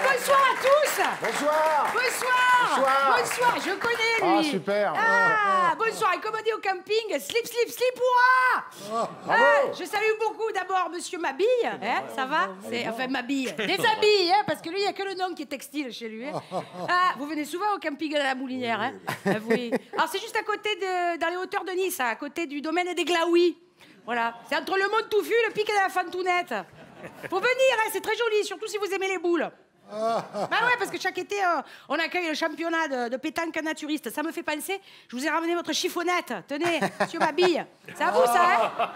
bonsoir à tous. Bonsoir. Bonsoir. Bonsoir. Bonsoir, je connais lui. Ah, super. Ah, bonsoir. Et comme on dit au camping, slip, slip, slipouah. Je salue beaucoup d'abord Monsieur Mabille. Hein, ça va? Enfin, Mabille. Déshabille, hein, parce que lui, il n'y a que le nom qui est textile chez lui. Hein. Ah, vous venez souvent au camping de la Moulinière. Hein? Oui. Alors, c'est juste à côté dans les hauteurs de Nice, à côté du domaine des Glaouis. Voilà. C'est entre le Mont Touffu et le pic de la Fantounette. Faut venir, hein, c'est très joli, surtout si vous aimez les boules. Bah ouais, parce que chaque été, on accueille le championnat de pétanque naturiste. Ça me fait penser, je vous ai ramené votre chiffonnette. Tenez, monsieur Mabille. C'est à vous, ça, hein?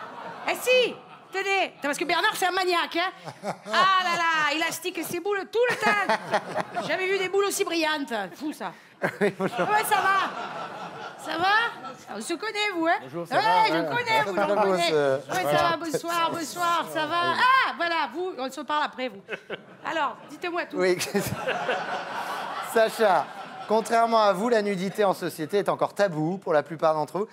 Eh si, tenez. Parce que Bernard, c'est un maniaque, hein? Ah là là, il astique ses boules tout le temps. J'ai jamais vu des boules aussi brillantes. Fou, ça. Ouais, ça va? Ça va? On se connaît, vous, hein? Bonjour, ça ouais, va, je connais, vous, je connais. Ouais, ça va, bonsoir, bonsoir, ça va? Ah, voilà, vous, on se parle après, vous. Alors, dites-moi tout. Oui. Sacha, contrairement à vous, la nudité en société est encore tabou pour la plupart d'entre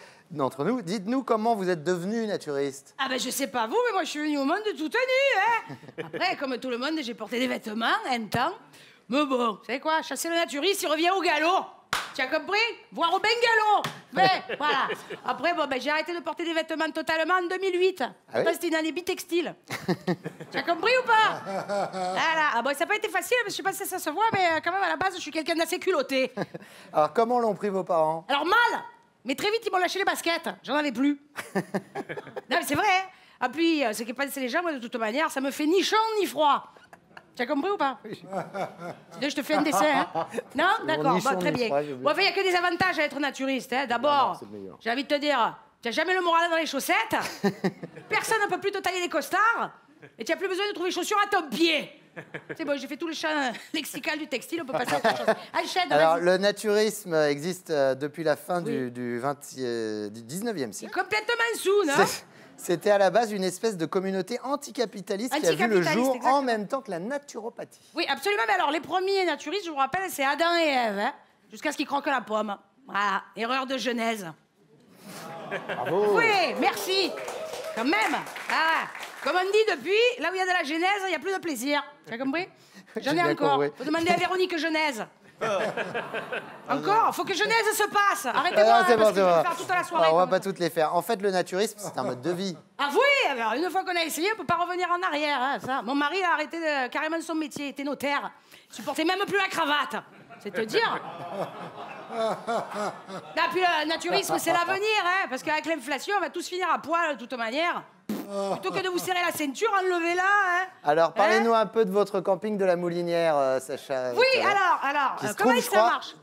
nous. Dites-nous comment vous êtes devenu naturiste. Ah ben, je sais pas vous, mais moi, je suis venue au monde tout nu, hein? Après, comme tout le monde, j'ai porté des vêtements un temps. Mais bon, vous savez quoi? Chasser le naturiste, il revient au galop. Tu as compris? Voir au bungalow. Mais voilà. Après, bon, ben, j'ai arrêté de porter des vêtements totalement en 2008. Ah oui? C'était une année bitextile. Tu as compris ou pas? Voilà. Ah bon, ça n'a pas été facile, mais je sais pas si ça se voit, mais quand même, à la base, je suis quelqu'un d'assez culotté. Alors, comment l'ont pris vos parents? Alors, mal. Mais très vite, ils m'ont lâché les baskets. J'en avais plus. Non, mais c'est vrai. Hein. Ah, puis, ce qui est passé les gens, moi, de toute manière, ça me fait ni chaud ni froid. Tu as compris ou pas? Je te fais un dessin, hein? Non? D'accord, bon, très bien. Bon, enfin, il n'y a que des avantages à être naturiste. Hein. D'abord, j'ai envie de te dire, tu n'as jamais le moral dans les chaussettes. Personne ne peut plus te tailler les costards. Et tu n'as plus besoin de trouver chaussures à ton pied. C'est bon, j'ai fait tout le champ lexical du textile, on peut passer à autre chose. Enchaîne, alors, le naturisme existe depuis la fin du 19e siècle. C'est complètement sous, non? C'était à la base une espèce de communauté anticapitaliste qui a vu le jour exactement. En même temps que la naturopathie. Oui, absolument. Mais alors, les premiers naturistes, je vous rappelle, c'est Adam et Ève, hein, jusqu'à ce qu'ils croquent la pomme. Voilà, erreur de Genèse. Bravo. Oui, merci. Quand même. Ah, comme on dit depuis, là où il y a de la Genèse, il n'y a plus de plaisir. Tu as compris? J'en ai encore. Faut demander à Véronique Genèse. Encore? Faut que Genèse se passe. Arrêtez-moi, parce que je vais faire toute la soirée. Alors, on va pas toutes les faire. En fait, le naturisme, c'est un mode de vie. Ah oui, alors une fois qu'on a essayé, on peut pas revenir en arrière. Hein, ça. Mon mari a arrêté carrément son métier, il était notaire. Il supportait même plus la cravate. C'est te dire. Là, puis le naturisme, c'est l'avenir, hein, parce qu'avec l'inflation, on va tous finir à poil de toute manière. Plutôt que de vous serrer la ceinture, enlevez-la. Hein. Alors, parlez-nous un peu de votre camping de la Moulinière, Sacha. Oui, alors, comment ça marche?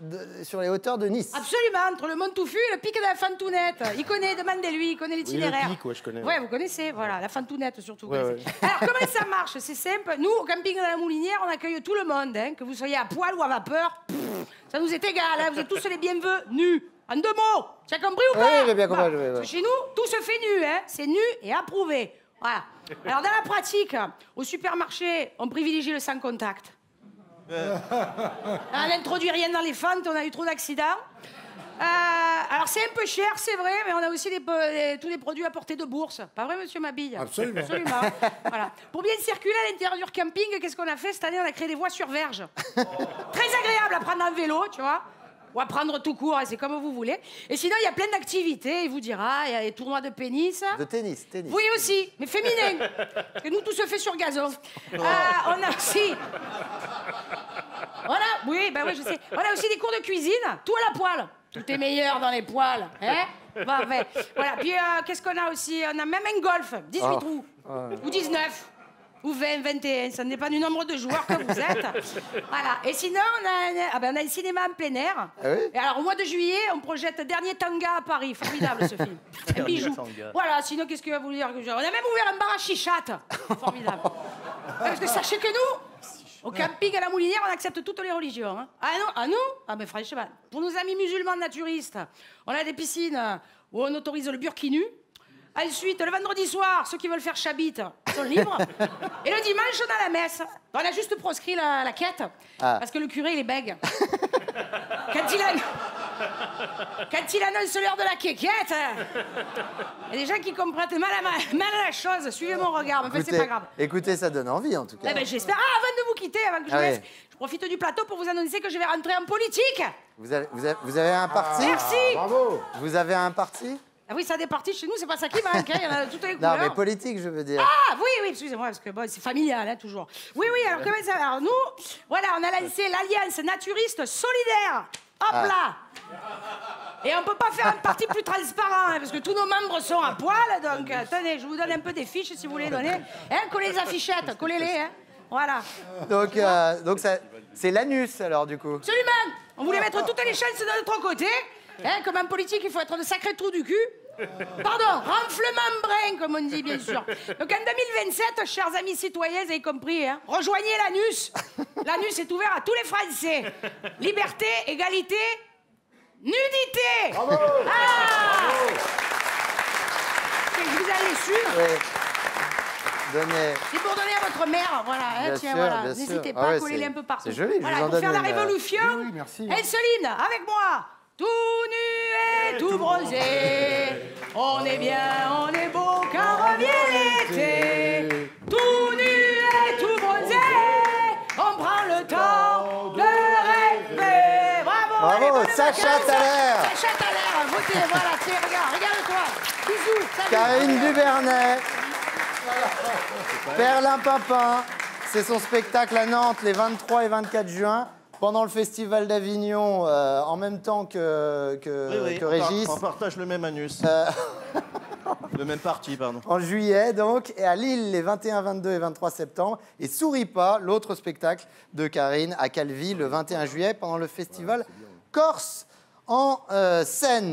Sur les hauteurs de Nice. Absolument, entre le Mont Touffu et le pic de la Fantounette. Il connaît, demandez-lui, il connaît l'itinéraire. Oui, le pic, ouais, je connais. Ouais, vous connaissez, voilà, la Fantounette surtout. Ouais, ouais. Alors, comment ça marche? C'est simple. Nous, au camping de la Moulinière, on accueille tout le monde, hein, que vous soyez à poil ou à vapeur. Ça nous est égal, hein, vous êtes tous les bienvenus. En 2 mots, tu as compris ou pas? Oui, j'ai bien compris. Chez nous, tout se fait nu, hein. C'est nu et approuvé. Voilà. Alors, dans la pratique, au supermarché, on privilégie le sans contact. On n'introduit rien dans les fentes, on a eu trop d'accidents. Alors, c'est un peu cher, c'est vrai, mais on a aussi tous les produits à portée de bourse. Pas vrai, monsieur Mabille? Absolument. Absolument. Voilà. Pour bien circuler à l'intérieur du camping, qu'est-ce qu'on a fait cette année? On a créé des voies sur verge. Très agréable à prendre en vélo, tu vois. Ou à prendre tout court, c'est comme vous voulez. Et sinon, il y a plein d'activités, il vous dira, il y a les tournois de pénis. De tennis. Oui aussi, mais féminin. Parce que nous, tout se fait sur gazon. On a aussi... Oui, je sais. On a aussi des cours de cuisine, tout à la poêle. Tout est meilleur dans les poêles, hein? Bon, enfin, voilà, puis qu'est-ce qu'on a aussi? On a même un golf, 18 trous. Ou 19. Ou 20, 21, ça n'est pas du nombre de joueurs que vous êtes. Voilà. Et sinon, on a un cinéma en plein air. Ah oui? Et alors, au mois de juillet, on projette Dernier Tanga à Paris. Formidable, ce film. Un bijou. Voilà, sinon, qu'est-ce qu'il va vous dire? On a même ouvert un bar à chichat. Formidable. Parce que sachez que nous, au camping à la Moulinière, on accepte toutes les religions. Hein. Ah non, à nous? Ah ben franchement, pour nos amis musulmans naturistes, on a des piscines où on autorise le burkini nu. Ensuite, le vendredi soir, ceux qui veulent faire chabit sont libres. Et le dimanche, on a la messe. On a juste proscrit la quête. Parce que le curé, il est bègue. Quand il a... Quand il annonce l'heure de la quéquette, il y a des gens qui comprennent mal à la chose. Suivez mon regard, mais enfin, c'est pas grave. Écoutez, ça donne envie en tout cas. Eh ben, j'espère. Ah, avant de vous quitter, avant que je vous laisse, je profite du plateau pour vous annoncer que je vais rentrer en politique. Vous avez un parti? Merci. Bravo. Vous avez un parti? Ah oui, ça a des partis chez nous, c'est pas ça qui manque, hein. Il y en a de toutes les couleurs. Non, mais politique, je veux dire. Ah, oui, excusez-moi, parce que bon, c'est familial, hein, toujours. Oui, alors comment ça va? Alors, nous, voilà, on a lancé l'Alliance naturiste solidaire. Hop là. Et on peut pas faire un parti plus transparent, hein, parce que tous nos membres sont à poil, donc, tenez, je vous donne un peu des fiches, si vous voulez donner. Hein, collez les affichettes, collez-les, hein. Voilà. Donc c'est l'anus, alors, du coup. Absolument. On voulait mettre toutes les chances de notre côté. Hein, comme en politique, il faut être de sacrés trous du cul. Pardon, renflement brun, comme on dit, bien sûr. Donc en 2027, chers amis citoyens, vous avez compris, hein, rejoignez l'anus. L'anus est ouvert à tous les Français. Liberté, égalité, nudité. Bravo. Ah. Vous avez su. Oui. Donnez. C'est pour donner à votre mère, voilà. Hein, Bien tiens, sûr, voilà. bien sûr. N'hésitez pas Ah ouais, à coller un peu partout. c'est joli, je voilà, vous en pour faire donne la une, révolution. Oui, merci. Céline, avec moi. Tout nu et tout bronzé. On est bien, on est beau, car revient l'été. Tout nu et tout bronzé. On prend le temps de rêver. Bravo. allez, Bravo, bonnes Sacha vacances. Thaler. Sacha Thaler, votez, voilà, tiens, regarde-toi. Bisous. Salut. Karine Dubernet. Perlin Pimpin. C'est son spectacle à Nantes les 23 et 24 juin. Pendant le Festival d'Avignon, en même temps que Régis. On partage le même anus. Le même parti, pardon. En juillet, donc, et à Lille les 21, 22 et 23 septembre. Et Souris pas, l'autre spectacle de Karine, à Calvi le 21 juillet, pendant le Festival Corse en scène.